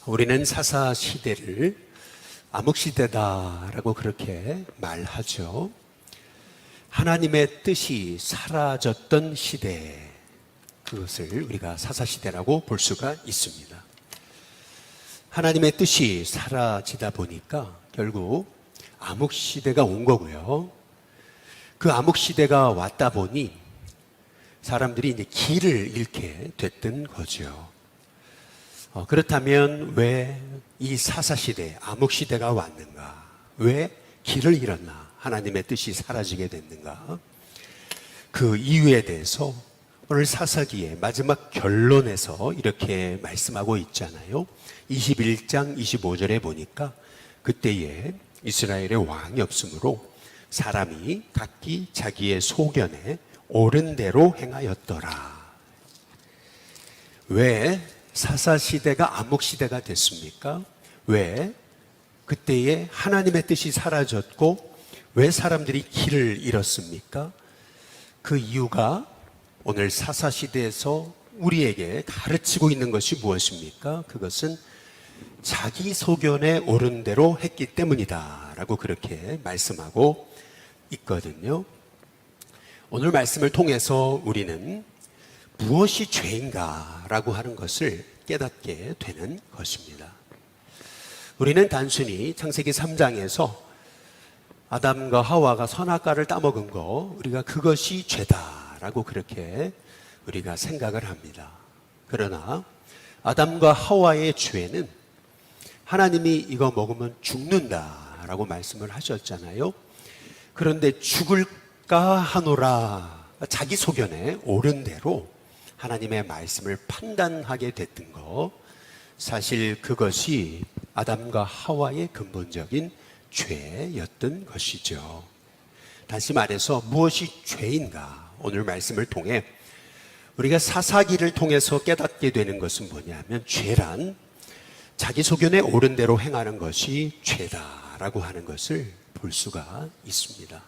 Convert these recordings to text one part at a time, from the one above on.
우리는 사사시대를 암흑시대다라고 그렇게 말하죠. 하나님의 뜻이 사라졌던 시대, 그것을 우리가 사사시대라고 볼 수가 있습니다. 하나님의 뜻이 사라지다 보니까 결국 암흑시대가 온 거고요. 그 암흑시대가 왔다 보니 사람들이 이제 길을 잃게 됐던 거죠. 그렇다면 왜 이 사사시대, 암흑시대가 왔는가? 왜 길을 잃었나? 하나님의 뜻이 사라지게 됐는가? 그 이유에 대해서 오늘 사사기의 마지막 결론에서 이렇게 말씀하고 있잖아요. 21장 25절에 보니까 그때에 이스라엘의 왕이 없으므로 사람이 각기 자기의 소견에 옳은 대로 행하였더라. 왜 사사시대가 암흑시대가 됐습니까? 왜 그때에 하나님의 뜻이 사라졌고 왜 사람들이 길을 잃었습니까? 그 이유가 오늘 사사시대에서 우리에게 가르치고 있는 것이 무엇입니까? 그것은 자기 소견에 옳은 대로 했기 때문이다 라고 그렇게 말씀하고 있거든요. 오늘 말씀을 통해서 우리는 무엇이 죄인가 라고 하는 것을 깨닫게 되는 것입니다. 우리는 단순히 창세기 3장에서 아담과 하와가 선악과를 따먹은 거, 우리가 그것이 죄다라고 그렇게 우리가 생각을 합니다. 그러나 아담과 하와의 죄는 하나님이 이거 먹으면 죽는다라고 말씀을 하셨잖아요. 그런데 죽을까 하노라, 자기 소견에 옳은 대로 하나님의 말씀을 판단하게 됐던 거, 사실 그것이 아담과 하와의 근본적인 죄였던 것이죠. 다시 말해서 무엇이 죄인가? 오늘 말씀을 통해 우리가 사사기를 통해서 깨닫게 되는 것은 뭐냐면, 죄란 자기 소견에 옳은 대로 행하는 것이 죄다라고 하는 것을 볼 수가 있습니다.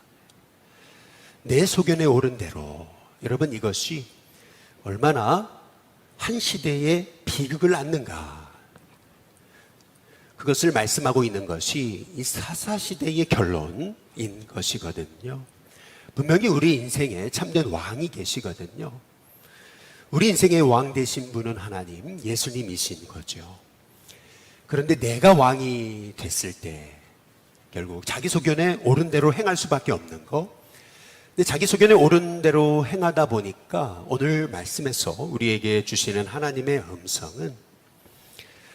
내 소견에 옳은 대로, 여러분, 이것이 얼마나 한 시대에 비극을 낳는가, 그것을 말씀하고 있는 것이 이 사사시대의 결론인 것이거든요. 분명히 우리 인생에 참된 왕이 계시거든요. 우리 인생의 왕 되신 분은 하나님, 예수님이신 거죠. 그런데 내가 왕이 됐을 때 결국 자기 소견에 옳은 대로 행할 수밖에 없는 거, 근데 자기 소견에 옳은 대로 행하다 보니까 오늘 말씀에서 우리에게 주시는 하나님의 음성은,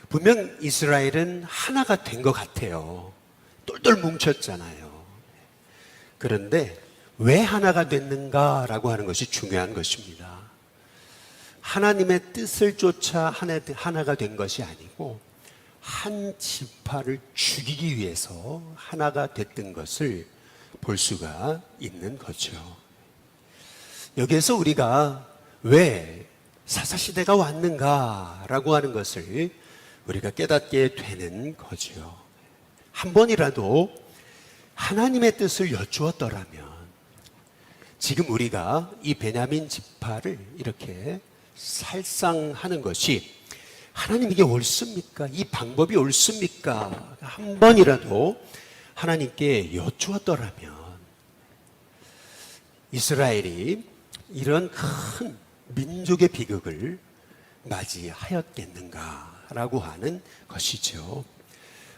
분명 이스라엘은 하나가 된 것 같아요. 똘똘 뭉쳤잖아요. 그런데 왜 하나가 됐는가라고 하는 것이 중요한 것입니다. 하나님의 뜻을 쫓아 하나가 된 것이 아니고 한 지파를 죽이기 위해서 하나가 됐던 것을 볼 수가 있는 거죠. 여기에서 우리가 왜 사사시대가 왔는가라고 하는 것을 우리가 깨닫게 되는 거죠. 한 번이라도 하나님의 뜻을 여쭈었더라면 지금 우리가 이 베냐민 지파를 이렇게 살상하는 것이 하나님 이게 옳습니까? 이 방법이 옳습니까? 한 번이라도 하나님께 여쭈었더라면 이스라엘이 이런 큰 민족의 비극을 맞이하였겠는가라고 하는 것이죠.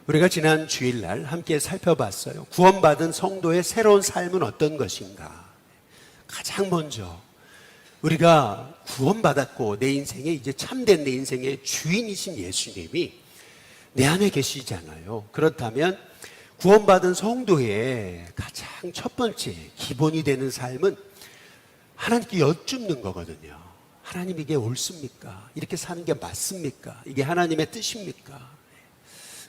우리가 지난 주일날 함께 살펴봤어요. 구원받은 성도의 새로운 삶은 어떤 것인가? 가장 먼저 우리가 구원받았고 내 인생에 이제 참된 내 인생의 주인이신 예수님이 내 안에 계시잖아요. 그렇다면 구원받은 성도의 가장 첫 번째 기본이 되는 삶은 하나님께 여쭙는 거거든요. 하나님 이게 옳습니까? 이렇게 사는 게 맞습니까? 이게 하나님의 뜻입니까?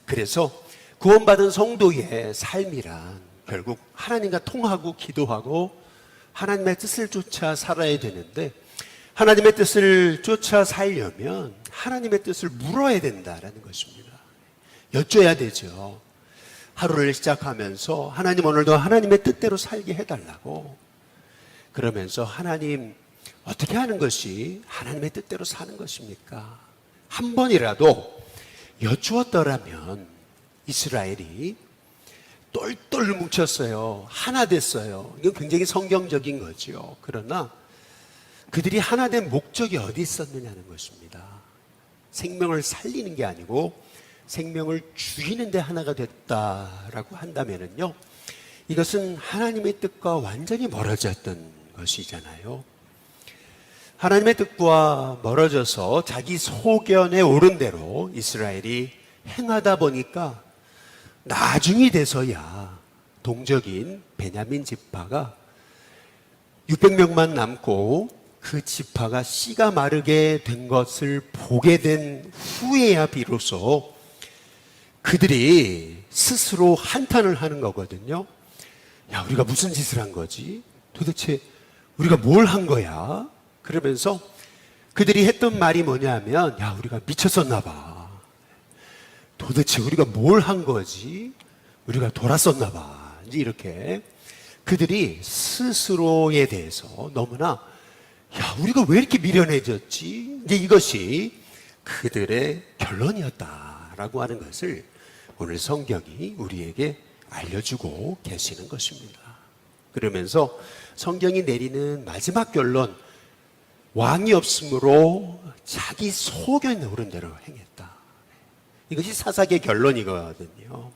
그래서 구원받은 성도의 삶이란 결국 하나님과 통하고 기도하고 하나님의 뜻을 쫓아 살아야 되는데, 하나님의 뜻을 쫓아 살려면 하나님의 뜻을 물어야 된다라는 것입니다. 여쭤야 되죠. 하루를 시작하면서 하나님, 오늘도 하나님의 뜻대로 살게 해달라고, 그러면서 하나님 어떻게 하는 것이 하나님의 뜻대로 사는 것입니까? 한 번이라도 여쭈었더라면 이스라엘이 똘똘 뭉쳤어요. 하나 됐어요. 이건 굉장히 성경적인 거죠. 그러나 그들이 하나 된 목적이 어디 있었느냐는 것입니다. 생명을 살리는 게 아니고 생명을 죽이는 데 하나가 됐다라고 한다면요, 이것은 하나님의 뜻과 완전히 멀어졌던 것이잖아요. 하나님의 뜻과 멀어져서 자기 소견에 오른 대로 이스라엘이 행하다 보니까 나중이 돼서야 동족인 베냐민 지파가 600명만 남고 그 지파가 씨가 마르게 된 것을 보게 된 후에야 비로소 그들이 스스로 한탄을 하는 거거든요. 야, 우리가 무슨 짓을 한 거지? 도대체 우리가 뭘 한 거야? 그러면서 그들이 했던 말이 뭐냐면, 야, 우리가 미쳤었나 봐. 도대체 우리가 뭘 한 거지? 우리가 돌았었나 봐. 이제 이렇게 그들이 스스로에 대해서 너무나, 야, 우리가 왜 이렇게 미련해졌지? 이제 이것이 그들의 결론이었다라고 하는 것을 오늘 성경이 우리에게 알려주고 계시는 것입니다. 그러면서 성경이 내리는 마지막 결론, 왕이 없으므로 자기 소견에 오른 대로 행했다. 이것이 사사기의 결론이거든요.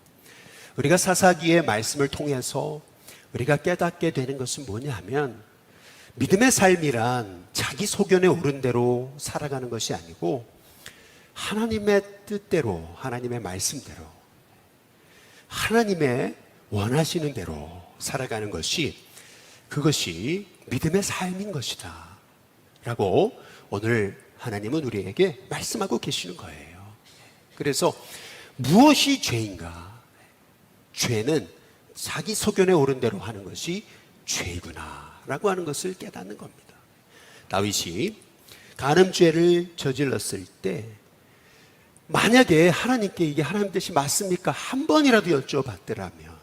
우리가 사사기의 말씀을 통해서 우리가 깨닫게 되는 것은 뭐냐 하면, 믿음의 삶이란 자기 소견에 오른 대로 살아가는 것이 아니고 하나님의 뜻대로, 하나님의 말씀대로, 하나님의 원하시는 대로 살아가는 것이, 그것이 믿음의 삶인 것이다 라고 오늘 하나님은 우리에게 말씀하고 계시는 거예요. 그래서 무엇이 죄인가? 죄는 자기 소견에 오른 대로 하는 것이 죄이구나 라고 하는 것을 깨닫는 겁니다. 다윗이 간음죄를 저질렀을 때 만약에 하나님께 이게 하나님 뜻이 맞습니까? 한 번이라도 여쭤봤더라면,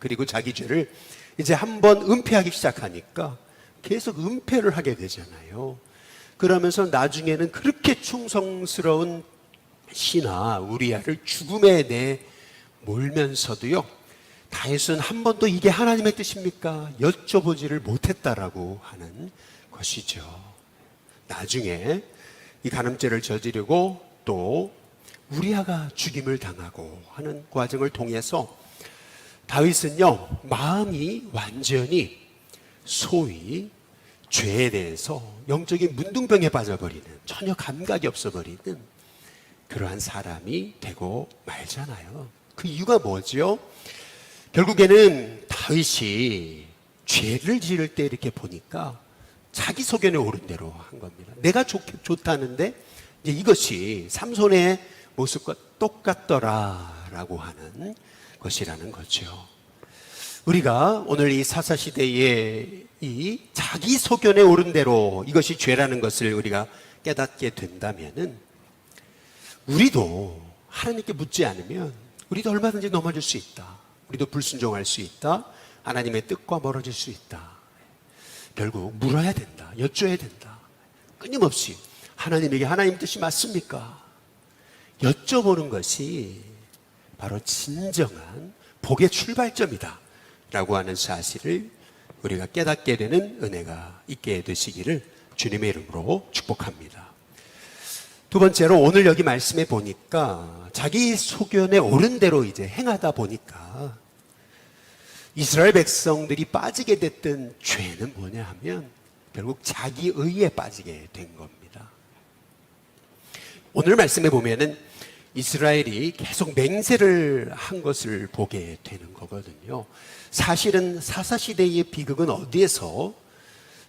그리고 자기 죄를 이제 한 번 은폐하기 시작하니까 계속 은폐를 하게 되잖아요. 그러면서 나중에는 그렇게 충성스러운 시나 우리아를 죽음에 내몰면서도요, 다윗은 한 번도 이게 하나님의 뜻입니까? 여쭤보지를 못했다라고 하는 것이죠. 나중에 이 간음죄를 저지르고 또 우리아가 죽임을 당하고 하는 과정을 통해서 다윗은요, 마음이 완전히 소위 죄에 대해서 영적인 문둥병에 빠져버리는, 전혀 감각이 없어버리는 그러한 사람이 되고 말잖아요. 그 이유가 뭐죠? 결국에는 다윗이 죄를 지을 때 이렇게 보니까 자기 소견에 오른 대로 한 겁니다. 내가 좋다는데 이제 이것이 삼손의 모습과 똑같더라라고 하는 것이라는 거죠. 우리가 오늘 이 사사시대에 이 자기 소견에 오른 대로 이것이 죄라는 것을 우리가 깨닫게 된다면은, 우리도 하나님께 묻지 않으면 우리도 얼마든지 넘어질 수 있다. 우리도 불순종할 수 있다. 하나님의 뜻과 멀어질 수 있다. 결국 물어야 된다. 여쭤야 된다. 끊임없이 하나님에게 하나님 뜻이 맞습니까? 여쭤보는 것이 바로 진정한 복의 출발점이다 라고 하는 사실을 우리가 깨닫게 되는 은혜가 있게 되시기를 주님의 이름으로 축복합니다. 두 번째로, 오늘 여기 말씀해 보니까 자기 소견에 오른 대로 이제 행하다 보니까 이스라엘 백성들이 빠지게 됐던 죄는 뭐냐 하면 결국 자기 의에 빠지게 된 겁니다. 오늘 말씀해 보면은 이스라엘이 계속 맹세를 한 것을 보게 되는 거거든요. 사실은 사사시대의 비극은 어디에서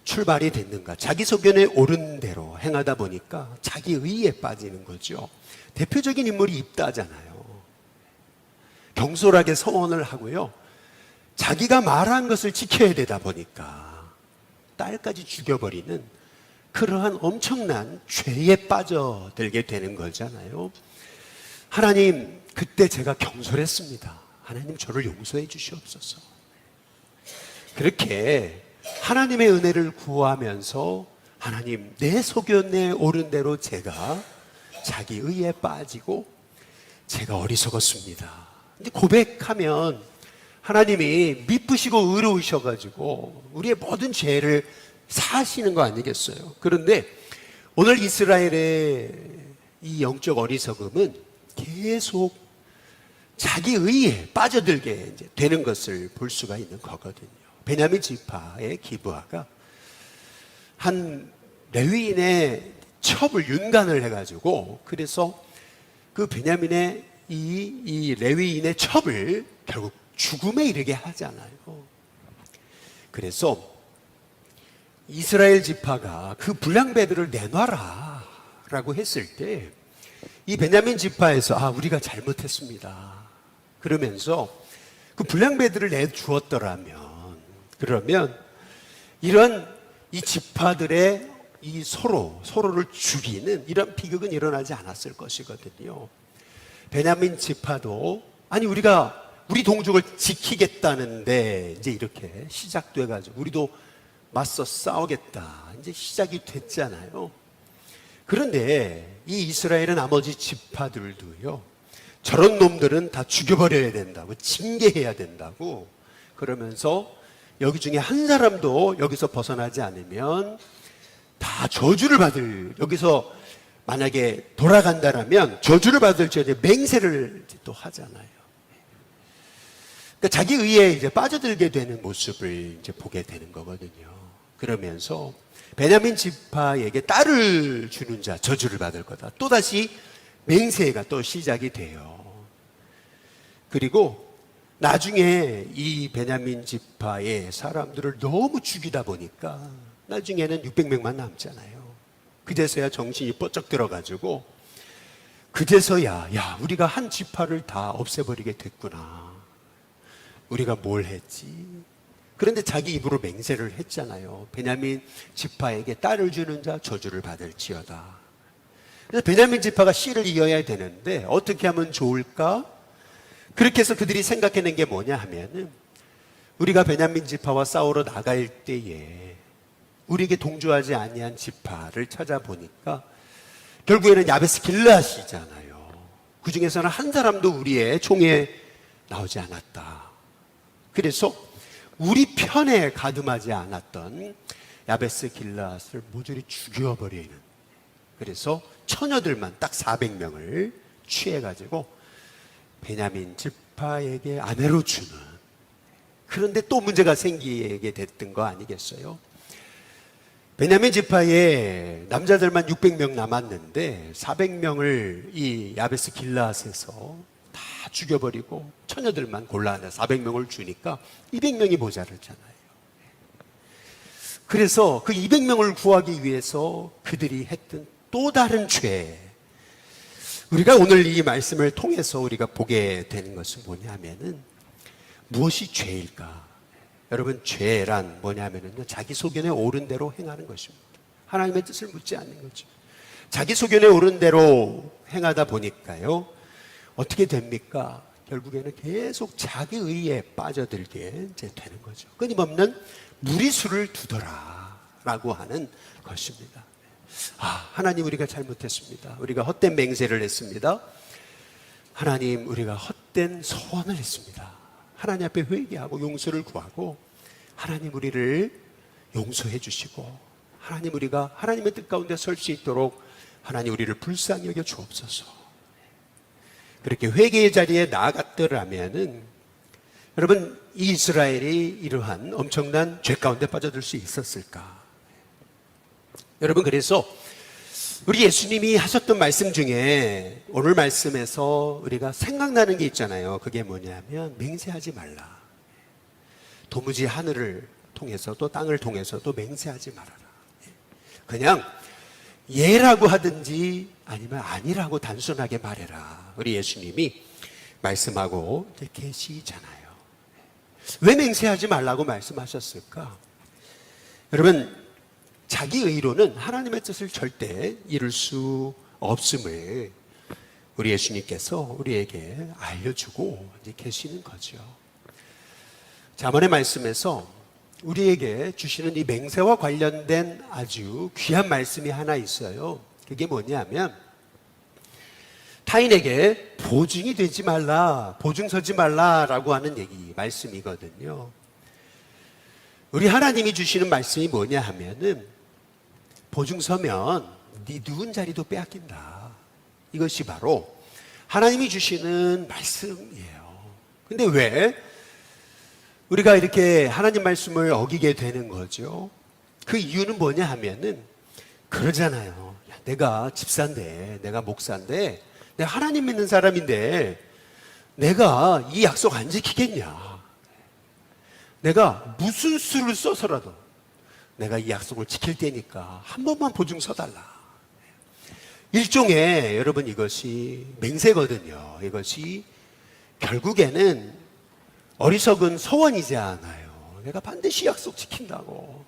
출발이 됐는가? 자기 소견에 오른 대로 행하다 보니까 자기 의에 빠지는 거죠. 대표적인 인물이 입다잖아요. 경솔하게 서원을 하고요, 자기가 말한 것을 지켜야 되다 보니까 딸까지 죽여버리는 그러한 엄청난 죄에 빠져들게 되는 거잖아요. 하나님, 그때 제가 경솔했습니다. 하나님, 저를 용서해 주시옵소서. 그렇게 하나님의 은혜를 구하면서, 하나님, 내 소견에 오른 대로 제가 자기 의에 빠지고 제가 어리석었습니다. 근데 고백하면 하나님이 미쁘시고 의로우셔가지고 우리의 모든 죄를 사하시는 거 아니겠어요? 그런데 오늘 이스라엘의 이 영적 어리석음은 계속 자기 의에 빠져들게 되는 것을 볼 수가 있는 거거든요. 베냐민 지파의 기브아가 한 레위인의 첩을 윤관을 해가지고, 그래서 그 베냐민의 이 레위인의 첩을 결국 죽음에 이르게 하잖아요. 그래서 이스라엘 지파가 그 불량배들을 내놔라 라고 했을 때 이 베냐민 지파에서 우리가 잘못했습니다 그러면서 그 불량배들을 내주었더라면, 그러면 이런 이 지파들의 이 서로를 죽이는 이런 비극은 일어나지 않았을 것이거든요. 베냐민 지파도 우리 동족을 지키겠다는데 이제 이렇게 시작돼 가지고 우리도 맞서 싸우겠다 이제 시작이 됐잖아요. 그런데 이 이스라엘의 나머지 지파들도요, 저런 놈들은 다 죽여버려야 된다고, 징계해야 된다고 그러면서 여기 중에 한 사람도 여기서 벗어나지 않으면 다 저주를 여기서 만약에 돌아간다라면 저주를 받을 죄에 맹세를 또 하잖아요. 그러니까 자기 의에 이제 빠져들게 되는 모습을 이제 보게 되는 거거든요. 그러면서 베냐민 지파에게 딸을 주는 자 저주를 받을 거다. 또다시 맹세가 또 시작이 돼요. 그리고 나중에 이 베냐민 지파의 사람들을 너무 죽이다 보니까 나중에는 600명만 남잖아요. 그제서야 정신이 번쩍 들어가지고 그제서야 우리가 한 지파를 다 없애버리게 됐구나. 우리가 뭘 했지? 그런데 자기 입으로 맹세를 했잖아요. 베냐민 지파에게 딸을 주는 자 저주를 받을지어다. 그래서 베냐민 지파가 씨를 이어야 되는데 어떻게 하면 좋을까? 그렇게 해서 그들이 생각해낸 게 뭐냐 하면은, 우리가 베냐민 지파와 싸우러 나갈 때에 우리에게 동조하지 아니한 지파를 찾아보니까 결국에는 야베스 길르앗이잖아요. 그 중에서는 한 사람도 우리의 총에 나오지 않았다. 그래서 우리 편에 가늠하지 않았던 야베스 길르앗을 모조리 죽여버리는, 그래서 처녀들만 딱 400명을 취해가지고 베냐민 지파에게 아내로 주는. 그런데 또 문제가 생기게 됐던 거 아니겠어요? 베냐민 지파에 남자들만 600명 남았는데 400명을 이 야베스 길르앗에서 다 죽여버리고 처녀들만 골라내 400명을 주니까 200명이 모자르잖아요. 그래서 그 200명을 구하기 위해서 그들이 했던 또 다른 죄, 우리가 오늘 이 말씀을 통해서 우리가 보게 되는 것은 뭐냐면은, 무엇이 죄일까? 여러분, 죄란 뭐냐면은요, 자기 소견에 옳은 대로 행하는 것입니다. 하나님의 뜻을 묻지 않는 거죠. 자기 소견에 옳은 대로 행하다 보니까요, 어떻게 됩니까? 결국에는 계속 자기 의에 빠져들게 이제 되는 거죠. 끊임없는 무리수를 두더라라고 하는 것입니다. 하나님, 우리가 잘못했습니다. 우리가 헛된 맹세를 했습니다. 하나님, 우리가 헛된 소원을 했습니다. 하나님 앞에 회개하고 용서를 구하고, 하나님 우리를 용서해 주시고, 하나님 우리가 하나님의 뜻 가운데 설 수 있도록 하나님 우리를 불쌍히 여겨 주옵소서. 그렇게 회개의 자리에 나아갔더라면은, 여러분, 이스라엘이 이러한 엄청난 죄 가운데 빠져들 수 있었을까? 여러분, 그래서 우리 예수님이 하셨던 말씀 중에 오늘 말씀에서 우리가 생각나는 게 있잖아요. 그게 뭐냐면, 맹세하지 말라. 도무지 하늘을 통해서도 땅을 통해서도 맹세하지 말아라. 그냥 예라고 하든지 아니면 아니라고 단순하게 말해라. 우리 예수님이 말씀하고 계시잖아요. 왜 맹세하지 말라고 말씀하셨을까? 여러분, 자기 의로는 하나님의 뜻을 절대 이룰 수 없음을 우리 예수님께서 우리에게 알려주고 이제 계시는 거죠. 잠언의 말씀에서 우리에게 주시는 이 맹세와 관련된 아주 귀한 말씀이 하나 있어요. 그게 뭐냐면, 타인에게 보증이 되지 말라, 보증 서지 말라라고 하는 얘기, 말씀이거든요. 우리 하나님이 주시는 말씀이 뭐냐 하면은 보증 서면 네 누운 자리도 빼앗긴다. 이것이 바로 하나님이 주시는 말씀이에요. 근데 왜 우리가 이렇게 하나님 말씀을 어기게 되는 거죠? 그 이유는 뭐냐 하면은 그러잖아요. 야, 내가 집사인데, 내가 목사인데, 내가 하나님 믿는 사람인데 내가 이 약속 안 지키겠냐? 내가 무슨 수를 써서라도 내가 이 약속을 지킬 테니까 한 번만 보증 서달라. 일종의 여러분 이것이 맹세거든요. 이것이 결국에는 어리석은 소원이지 않아요. 내가 반드시 약속 지킨다고.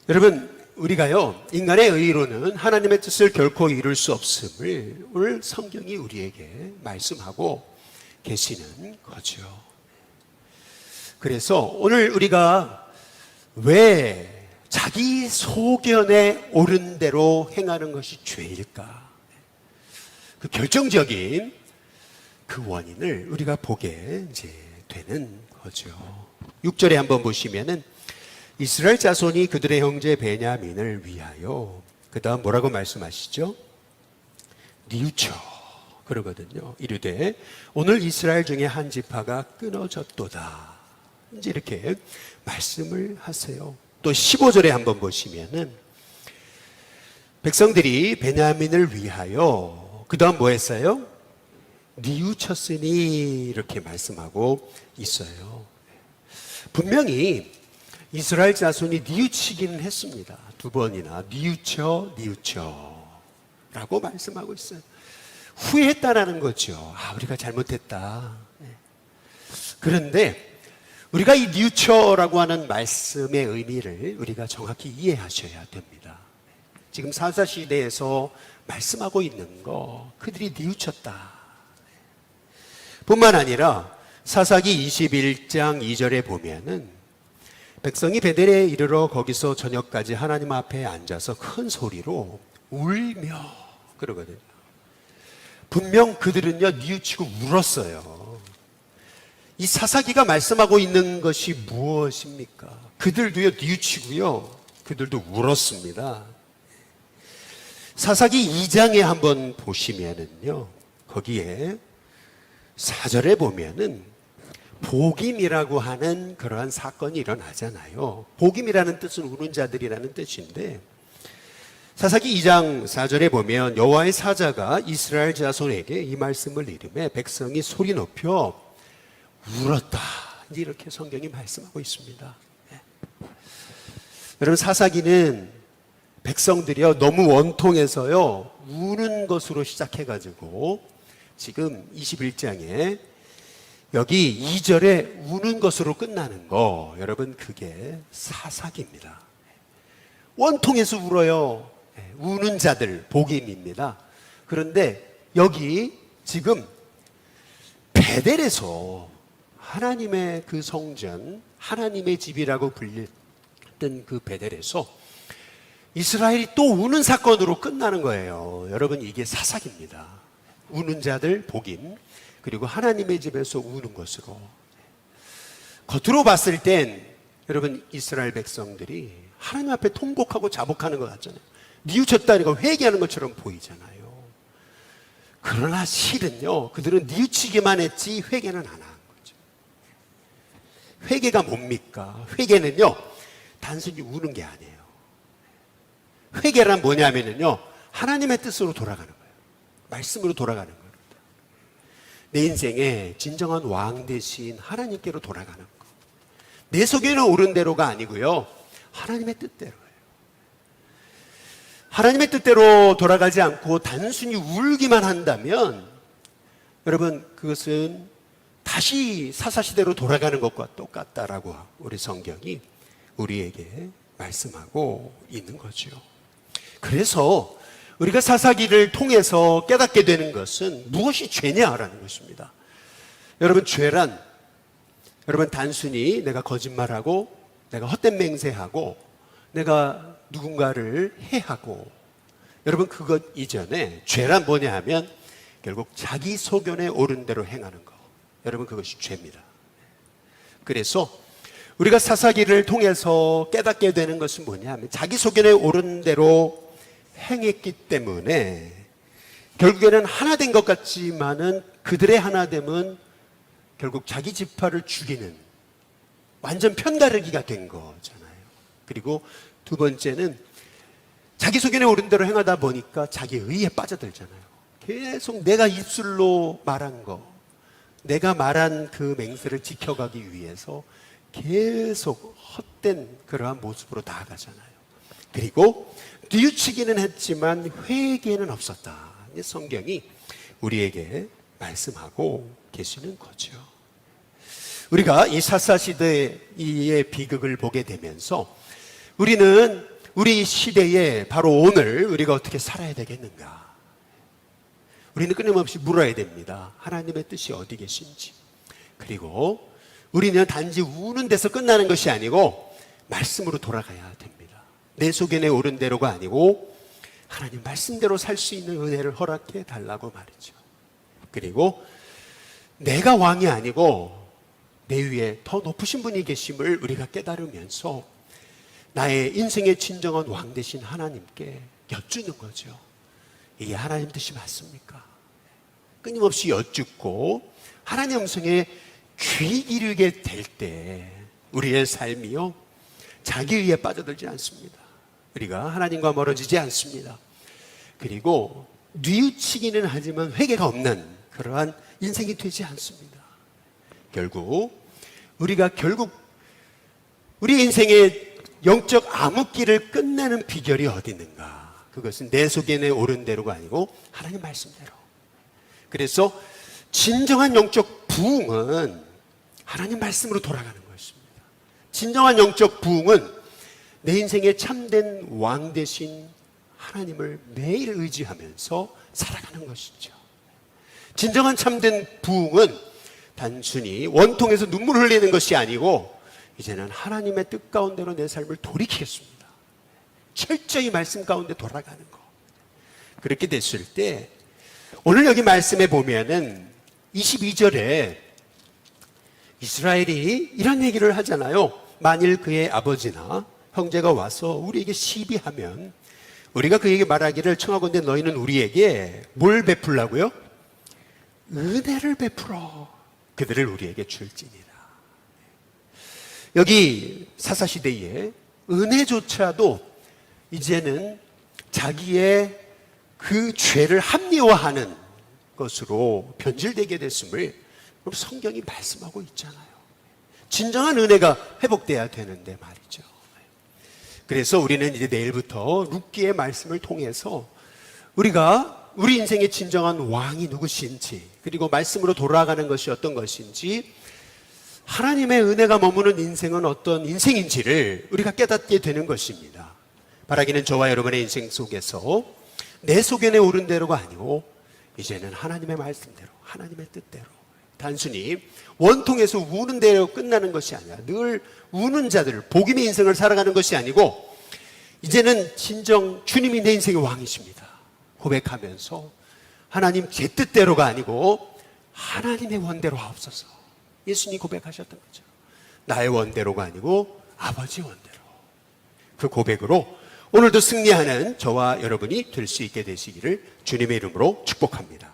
여러분 우리가요 인간의 의로는 하나님의 뜻을 결코 이룰 수 없음을 오늘 성경이 우리에게 말씀하고 계시는 거죠. 그래서 오늘 우리가 왜 자기 소견에 옳은 대로 행하는 것이 죄일까? 그 결정적인 그 원인을 우리가 보게 이제 되는 거죠. 6절에 한번 보시면은 이스라엘 자손이 그들의 형제 베냐민을 위하여 그 다음 뭐라고 말씀하시죠? 뉘우쳐 그러거든요. 이르되 오늘 이스라엘 중에 한 지파가 끊어졌도다. 이제 이렇게 말씀을 하세요. 또 15절에 한번 보시면은 백성들이 베냐민을 위하여 그 다음 뭐 했어요? 뉘우쳤으니 이렇게 말씀하고 있어요. 분명히 이스라엘 자손이 뉘우치기는 했습니다. 두 번이나 뉘우쳐 라고 말씀하고 있어요. 후회했다라는 거죠. 아, 우리가 잘못했다. 그런데 우리가 이 뉘우쳐라고 하는 말씀의 의미를 우리가 정확히 이해하셔야 됩니다. 지금 사사시대에서 말씀하고 있는 거 그들이 뉘우쳤다 뿐만 아니라 사사기 21장 2절에 보면은 백성이 베델에 이르러 거기서 저녁까지 하나님 앞에 앉아서 큰 소리로 울며 그러거든요. 분명 그들은요 뉘우치고 울었어요. 이 사사기가 말씀하고 있는 것이 무엇입니까? 그들도요 뉘우치고요 그들도 울었습니다. 사사기 2장에 한번 보시면은요 거기에 4절에 보면은 복임이라고 하는 그러한 사건이 일어나잖아요. 복임이라는 뜻은 우는 자들이라는 뜻인데 사사기 2장 4절에 보면 여호와의 사자가 이스라엘 자손에게 이 말씀을 이르매 백성이 소리 높여 울었다. 이렇게 성경이 말씀하고 있습니다. 여러분 사사기는 백성들이요 너무 원통해서요 우는 것으로 시작해가지고 지금 21장에 여기 2절에 우는 것으로 끝나는 거 여러분 그게 사사기입니다. 원통해서 울어요. 우는 자들 복임입니다. 그런데 여기 지금 베델에서 하나님의 그 성전 하나님의 집이라고 불렸던 그 베델에서 이스라엘이 또 우는 사건으로 끝나는 거예요. 여러분 이게 사사기입니다. 우는 자들 복임 그리고 하나님의 집에서 우는 것으로 겉으로 봤을 땐 여러분 이스라엘 백성들이 하나님 앞에 통곡하고 자복하는 것 같잖아요. 뉘우쳤다니까 회개하는 것처럼 보이잖아요. 그러나 실은요 그들은 뉘우치기만 했지 회개는 안 한 거죠. 회개가 뭡니까? 회개는요 단순히 우는 게 아니에요. 회개란 뭐냐면요 하나님의 뜻으로 돌아가는 거예요. 말씀으로 돌아가는 겁니다. 내 인생에 진정한 왕 대신 하나님께로 돌아가는 거. 내 속에는 옳은 대로가 아니고요 하나님의 뜻대로예요. 하나님의 뜻대로 돌아가지 않고 단순히 울기만 한다면 여러분 그것은 다시 사사시대로 돌아가는 것과 똑같다라고 우리 성경이 우리에게 말씀하고 있는 거죠. 그래서 우리가 사사기를 통해서 깨닫게 되는 것은 무엇이 죄냐라는 것입니다. 여러분 죄란 여러분 단순히 내가 거짓말하고 내가 헛된 맹세하고 내가 누군가를 해하고 여러분 그것 이전에 죄란 뭐냐 하면 결국 자기 소견에 옳은 대로 행하는 거. 여러분, 그것이 죄입니다. 그래서 우리가 사사기를 통해서 깨닫게 되는 것은 뭐냐 하면 자기 소견에 옳은 대로 행했기 때문에 결국에는 하나 된 것 같지만은 그들의 하나됨은 결국 자기 지파를 죽이는 완전 편가르기가 된 거잖아요. 그리고 두 번째는 자기 소견에 옳은 대로 행하다 보니까 자기 의에 빠져들잖아요. 계속 내가 입술로 말한 거, 내가 말한 그 맹세를 지켜가기 위해서 계속 헛된 그러한 모습으로 나아가잖아요. 그리고 뉘우치기는 했지만 회개는 없었다. 성경이 우리에게 말씀하고 계시는 거죠. 우리가 이 사사시대의 비극을 보게 되면서 우리는 우리 시대에 바로 오늘 우리가 어떻게 살아야 되겠는가? 우리는 끊임없이 물어야 됩니다. 하나님의 뜻이 어디 계신지. 그리고 우리는 단지 우는 데서 끝나는 것이 아니고 말씀으로 돌아가야 됩니다. 내 소견에 옳은 대로가 아니고 하나님 말씀대로 살 수 있는 은혜를 허락해 달라고 말이죠. 그리고 내가 왕이 아니고 내 위에 더 높으신 분이 계심을 우리가 깨달으면서 나의 인생의 진정한 왕 되신 하나님께 여쭈는 거죠. 이게 하나님 뜻이 맞습니까? 끊임없이 여쭙고 하나님 음성에 귀 기울이게 될 때 우리의 삶이요 자기 의에 빠져들지 않습니다. 우리가 하나님과 멀어지지 않습니다. 그리고 뉘우치기는 하지만 회개가 없는 그러한 인생이 되지 않습니다. 결국 우리가 우리 인생의 영적 암흑기를 끝내는 비결이 어디 있는가? 그것은 내 소견에 옳은 대로가 아니고 하나님 말씀대로. 그래서 진정한 영적 부흥은 하나님 말씀으로 돌아가는 것입니다. 진정한 영적 부흥은 내 인생의 참된 왕 되신 하나님을 매일 의지하면서 살아가는 것이죠. 진정한 참된 부흥은 단순히 원통에서 눈물 흘리는 것이 아니고 이제는 하나님의 뜻 가운데로 내 삶을 돌이키겠습니다. 철저히 말씀 가운데 돌아가는 것. 그렇게 됐을 때 오늘 여기 말씀에 보면은 22절에 이스라엘이 이런 얘기를 하잖아요. 만일 그의 아버지나 형제가 와서 우리에게 시비하면 우리가 그에게 말하기를 청하건대 너희는 우리에게 뭘 베풀라고요? 은혜를 베풀어 그들을 우리에게 줄지니라. 여기 사사시대에 은혜조차도 이제는 자기의 그 죄를 합리화하는 것으로 변질되게 됐음을 성경이 말씀하고 있잖아요. 진정한 은혜가 회복돼야 되는데 말이죠. 그래서 우리는 이제 내일부터 룻기의 말씀을 통해서 우리가 우리 인생의 진정한 왕이 누구신지, 그리고 말씀으로 돌아가는 것이 어떤 것인지, 하나님의 은혜가 머무는 인생은 어떤 인생인지를 우리가 깨닫게 되는 것입니다. 바라기는 저와 여러분의 인생 속에서 내 소견에 옳은 대로가 아니고 이제는 하나님의 말씀대로, 하나님의 뜻대로, 단순히 원통에서 우는 대로 끝나는 것이 아니라 늘 우는 자들, 복임의 인생을 살아가는 것이 아니고 이제는 진정 주님이 내 인생의 왕이십니다 고백하면서 하나님 제 뜻대로가 아니고 하나님의 원대로 하옵소서. 예수님이 고백하셨던 거죠. 나의 원대로가 아니고 아버지 원대로. 그 고백으로 오늘도 승리하는 저와 여러분이 될 수 있게 되시기를 주님의 이름으로 축복합니다.